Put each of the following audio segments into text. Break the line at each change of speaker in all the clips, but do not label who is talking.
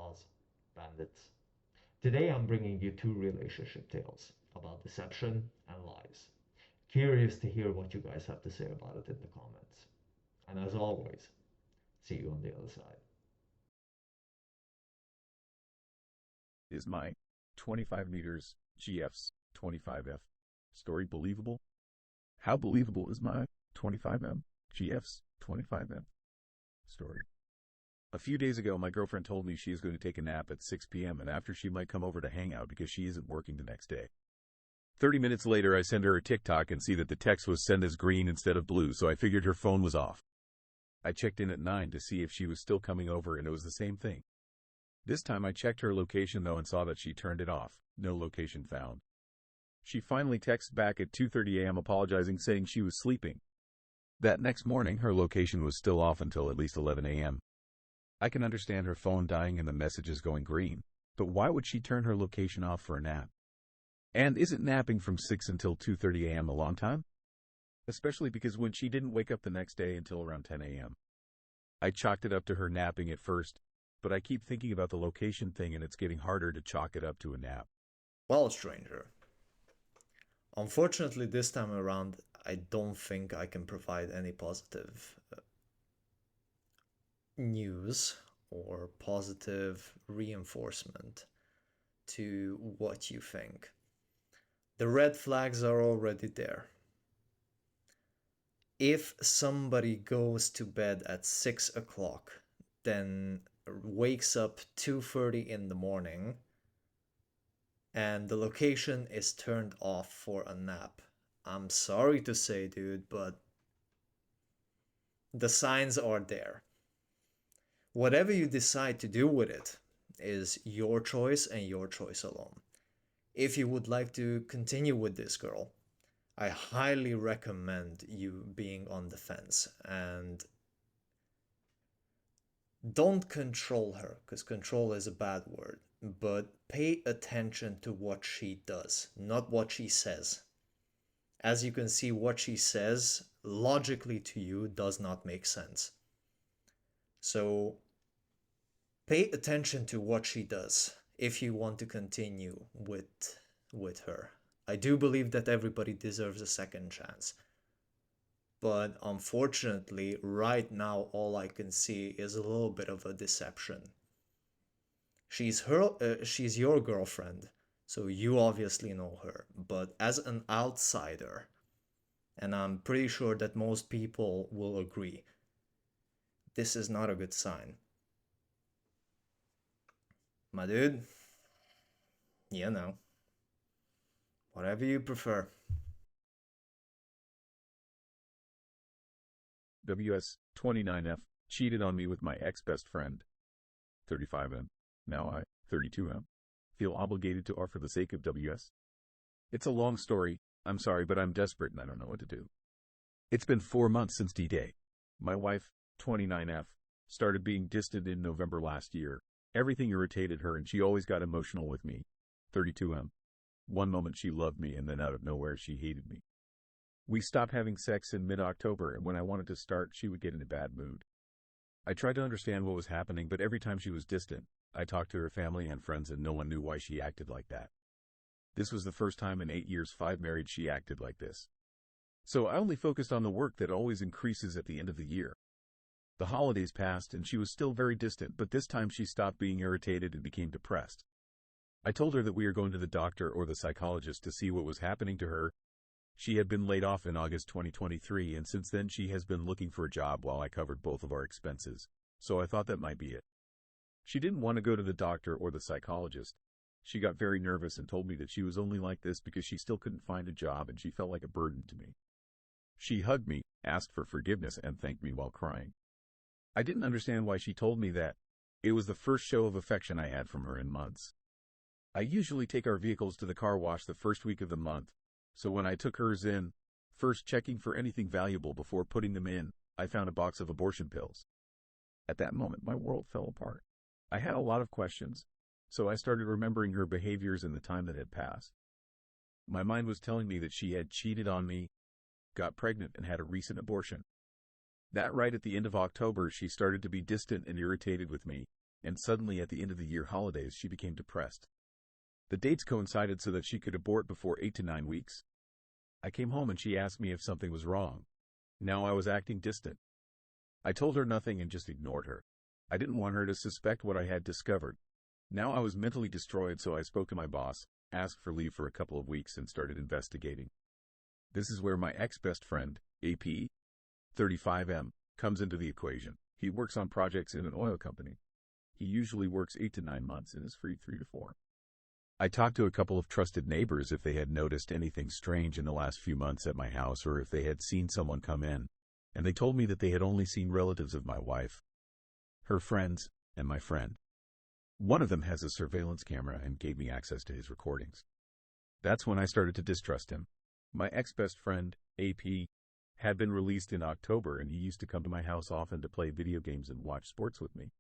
Oz Bandits. Today I'm bringing you two relationship tales about deception and lies. Curious to hear what you guys have to say about it in the comments. And as always, see you on the other side.
Is my 25 meters GF's 25F story believable? How believable is my 25M GF's 25M story? A few days ago, my girlfriend told me she is going to take a nap at 6 p.m. and after she might come over to hang out because she isn't working the next day. 30 minutes later, I send her a TikTok and see that the text was sent as green instead of blue, so I figured her phone was off. I checked in at 9 to see if she was still coming over and it was the same thing. This time I checked her location though and saw that she turned it off. No location found. She finally texted back at 2:30 a.m. apologizing, saying she was sleeping. That next morning, her location was still off until at least 11 a.m. I can understand her phone dying and the messages going green, but why would she turn her location off for a nap? And isn't napping from 6 until 2:30 a.m. a long time? Especially because when she didn't wake up the next day until around 10 a.m. I chalked it up to her napping at first, but I keep thinking about the location thing and it's getting harder to chalk it up to a nap.
Well, stranger, unfortunately this time around I don't think I can provide any positive news or positive reinforcement to what you think. The red flags are already there. If somebody goes to bed at 6 o'clock, then wakes up 2:30 in the morning, and the location is turned off for a nap, I'm sorry to say, dude, but the signs are there. Whatever you decide to do with it is your choice and your choice alone. If you would like to continue with this girl, I highly recommend you being on the fence and don't control her, because control is a bad word, but pay attention to what she does, not what she says. As you can see, what she says logically to you does not make sense. So pay attention to what she does if you want to continue with her. I do believe that everybody deserves a second chance. But unfortunately, right now, all I can see is a little bit of a deception. She's your girlfriend, so you obviously know her. But as an outsider, and I'm pretty sure that most people will agree, this is not a good sign. My dude, you know, whatever you prefer.
WS29F cheated on me with my ex-best friend, 35M. Now I, 32M, feel obligated to offer the sake of WS. It's a long story. I'm sorry, but I'm desperate and I don't know what to do. It's been 4 months since D-Day. My wife, 29F, started being distant in November last year. Everything irritated her and she always got emotional with me, 32M. One moment she loved me and then out of nowhere she hated me. We stopped having sex in mid-October, and when I wanted to start, she would get in a bad mood. I tried to understand what was happening, but every time she was distant, I talked to her family and friends and no one knew why she acted like that. This was the first time in 8 years 5 married she acted like this. So I only focused on the work that always increases at the end of the year. The holidays passed and she was still very distant, but this time she stopped being irritated and became depressed. I told her that we are going to the doctor or the psychologist to see what was happening to her. She had been laid off in August 2023, and since then she has been looking for a job while I covered both of our expenses, so I thought that might be it. She didn't want to go to the doctor or the psychologist. She got very nervous and told me that she was only like this because she still couldn't find a job and she felt like a burden to me. She hugged me, asked for forgiveness, and thanked me while crying. I didn't understand why she told me that. It was the first show of affection I had from her in months. I usually take our vehicles to the car wash the first week of the month. So when I took hers in, first checking for anything valuable before putting them in, I found a box of abortion pills. At that moment, my world fell apart. I had a lot of questions, so I started remembering her behaviors in the time that had passed. My mind was telling me that she had cheated on me, got pregnant, and had a recent abortion. That right at the end of October, she started to be distant and irritated with me, and suddenly at the end of the year holidays she became depressed. The dates coincided so that she could abort before 8 to 9 weeks. I came home and she asked me if something was wrong. Now I was acting distant. I told her nothing and just ignored her. I didn't want her to suspect what I had discovered. Now I was mentally destroyed, so I spoke to my boss, asked for leave for a couple of weeks, and started investigating. This is where my ex-best friend, AP, 35M, comes into the equation. He works on projects in an oil company. He usually works 8 to 9 months and is free 3 to 4. I talked to a couple of trusted neighbors if they had noticed anything strange in the last few months at my house or if they had seen someone come in, and they told me that they had only seen relatives of my wife, her friends, and my friend. One of them has a surveillance camera and gave me access to his recordings. That's when I started to distrust him. My ex-best friend, AP, had been released in October, and he used to come to my house often to play video games and watch sports with me.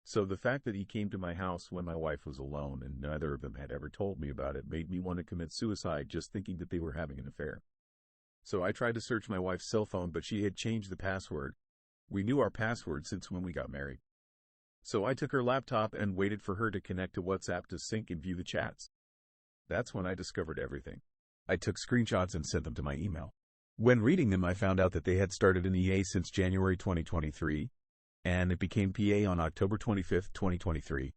So the fact that he came to my house when my wife was alone and neither of them had ever told me about it made me want to commit suicide just thinking that they were having an affair. So I tried to search my wife's cell phone, but she had changed the password. We knew our password since when we got married. So I took her laptop and waited for her to connect to WhatsApp to sync and view the chats. That's when I discovered everything. I took screenshots and sent them to my email. When reading them, I found out that they had started an EA since January 2023, and it became PA on October 25, 2023.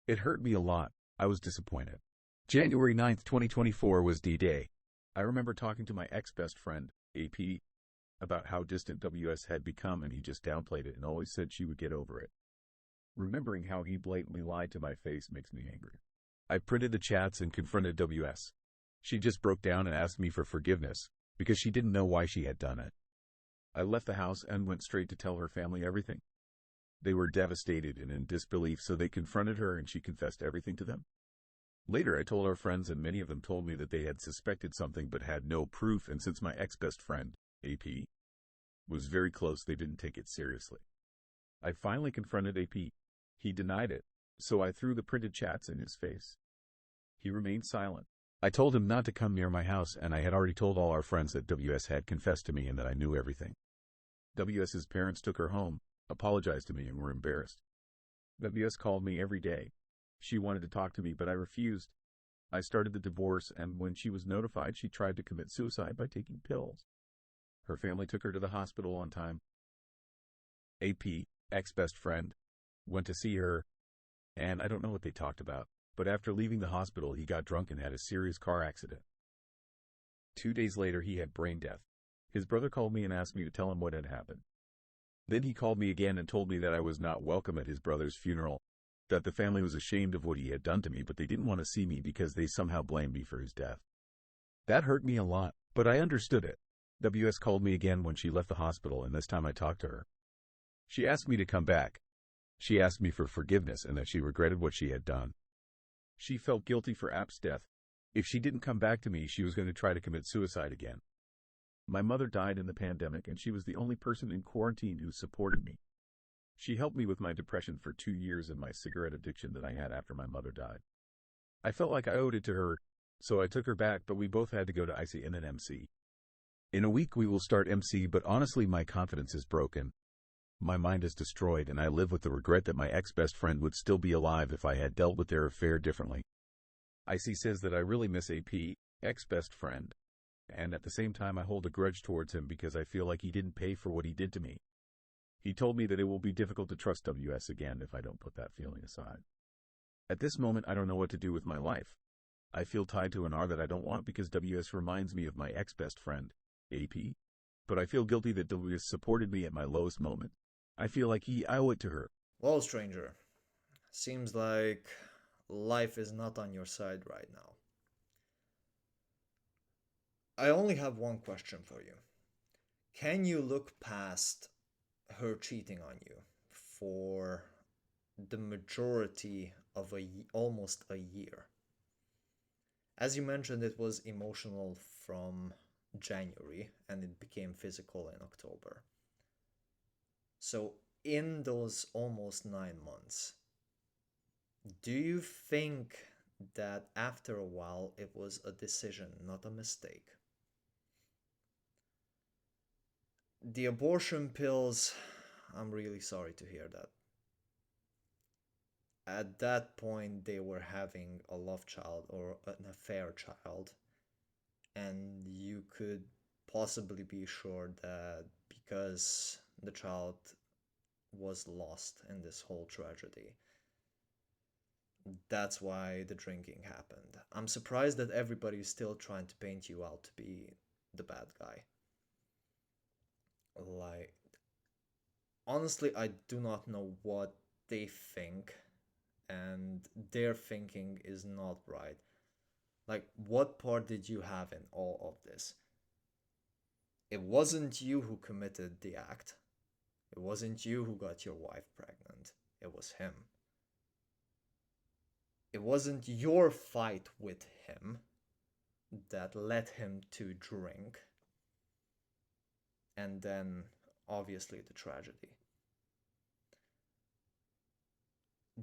It hurt me a lot. I was disappointed. January 9, 2024 was D-Day. I remember talking to my ex-best friend, AP, about how distant WS had become, and he just downplayed it and always said she would get over it. Remembering how he blatantly lied to my face makes me angry. I printed the chats and confronted WS. She just broke down and asked me for forgiveness, because she didn't know why she had done it. I left the house and went straight to tell her family everything. They were devastated and in disbelief, so they confronted her and she confessed everything to them. Later, I told our friends, and many of them told me that they had suspected something but had no proof, and since my ex-best friend, AP, was very close, they didn't take it seriously. I finally confronted AP. He denied it, so I threw the printed chats in his face. He remained silent. I told him not to come near my house, and I had already told all our friends that WS had confessed to me and that I knew everything. WS's parents took her home, apologized to me, and were embarrassed. WS called me every day. She wanted to talk to me, but I refused. I started the divorce, and when she was notified, she tried to commit suicide by taking pills. Her family took her to the hospital on time. AP, ex-best friend, went to see her, and I don't know what they talked about, but after leaving the hospital, he got drunk and had a serious car accident. 2 days later, he had brain death. His brother called me and asked me to tell him what had happened. Then he called me again and told me that I was not welcome at his brother's funeral, that the family was ashamed of what he had done to me, but they didn't want to see me because they somehow blamed me for his death. That hurt me a lot, but I understood it. WS called me again when she left the hospital, and this time I talked to her. She asked me to come back. She asked me for forgiveness and that she regretted what she had done. She felt guilty for App's death. If she didn't come back to me, she was going to try to commit suicide again. My mother died in the pandemic, and she was the only person in quarantine who supported me. She helped me with my depression for 2 years and my cigarette addiction that I had after my mother died. I felt like I owed it to her, so I took her back, but we both had to go to IC and then MC. In a week we will start MC, but honestly my confidence is broken. My mind is destroyed, and I live with the regret that my ex-best friend would still be alive if I had dealt with their affair differently. IC says that I really miss AP, ex-best friend, and at the same time I hold a grudge towards him because I feel like he didn't pay for what he did to me. He told me that it will be difficult to trust WS again if I don't put that feeling aside. At this moment, I don't know what to do with my life. I feel tied to an R that I don't want because WS reminds me of my ex-best friend, AP, but I feel guilty that WS supported me at my lowest moment. I feel like I owe it to her.
Well, stranger, seems like life is not on your side right now. I only have one question for you. Can you look past her cheating on you for the majority of almost a year? As you mentioned, it was emotional from January and it became physical in October. So in those almost 9 months, do you think that after a while it was a decision, not a mistake? The abortion pills, I'm really sorry to hear that. at that point they were having a love child or an affair child, and you could possibly be sure that because the child was lost in this whole tragedy, that's why the drinking happened. I'm surprised that everybody's still trying to paint you out to be the bad guy. Like, honestly, I do not know what they think, and their thinking is not right. Like, what part did you have in all of this? It wasn't you who committed the act. It wasn't you who got your wife pregnant. It was him. It wasn't your fight with him that led him to drink. And then, obviously, the tragedy.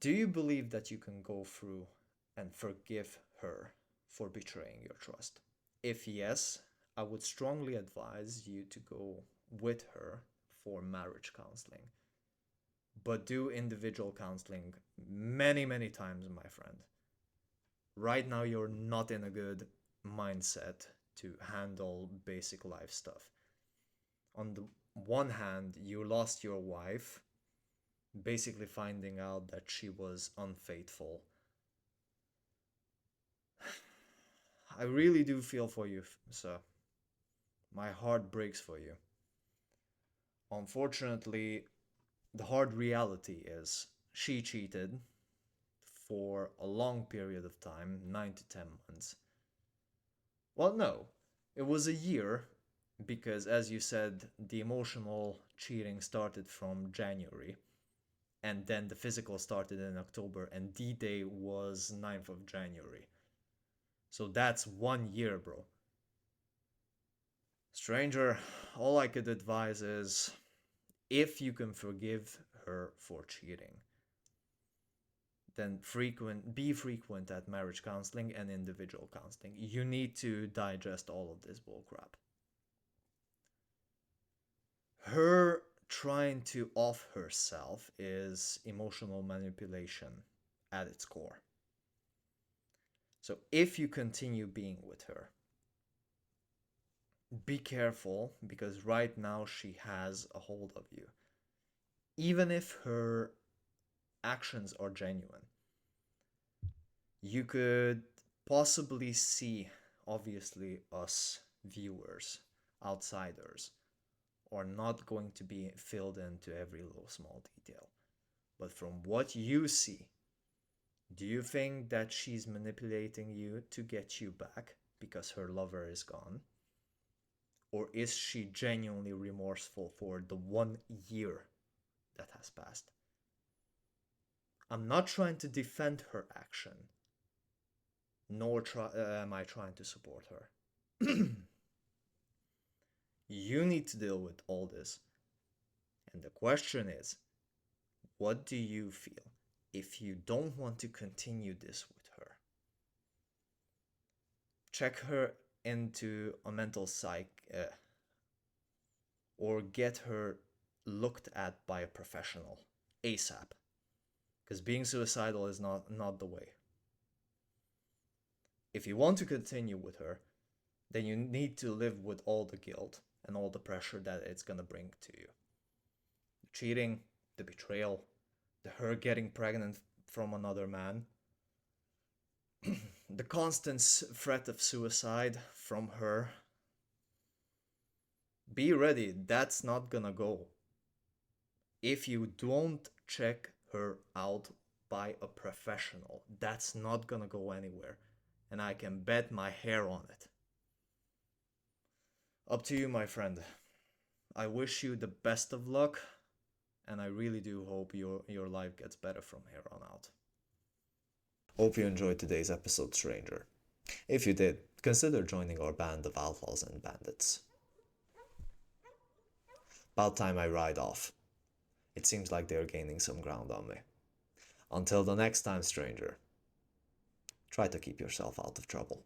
Do you believe that you can go through and forgive her for betraying your trust? If yes, I would strongly advise you to go with her for marriage counseling. But do individual counseling many, many times, my friend. Right now, you're not in a good mindset to handle basic life stuff. On the one hand, you lost your wife, basically finding out that she was unfaithful. I really do feel for you, sir. My heart breaks for you. Unfortunately, the hard reality is she cheated for a long period of time, 9 to 10 months. Well, no, it was a year because, as you said, the emotional cheating started from January, and then the physical started in October, and D-Day was 9th of January. So that's 1 year, bro. Stranger, all I could advise is, if you can forgive her for cheating, then be frequent at marriage counseling and individual counseling. You need to digest all of this bullcrap. Her trying to off herself is emotional manipulation at its core. So if you continue being with her, be careful, because right now she has a hold of you. Even if her actions are genuine, you could possibly see, obviously, us viewers, outsiders, are not going to be filled into every little small detail. But from what you see, do you think that she's manipulating you to get you back because her lover is gone? Or is she genuinely remorseful for the 1 year that has passed? I'm not trying to defend her action, nor am I trying to support her. You need to deal with all this. And the question is, what do you feel if you don't want to continue this with her? Check her into a mental psych or get her looked at by a professional ASAP, because being suicidal is not the way. If you want to continue with her, then you need to live with all the guilt and all the pressure that it's gonna bring to you. The cheating, the betrayal, her getting pregnant from another man, the constant threat of suicide from her. Be ready, that's not gonna go. If you don't check her out by a professional, that's not gonna go anywhere, and I can bet my hair on it. Up to you, my friend. I wish you the best of luck, and I really do hope your life gets better from here on out. Hope you enjoyed today's episode, stranger. If you did, consider joining our band of outlaws and bandits. About time I ride off. It seems like they're gaining some ground on me. Until the next time, stranger, try to keep yourself out of trouble.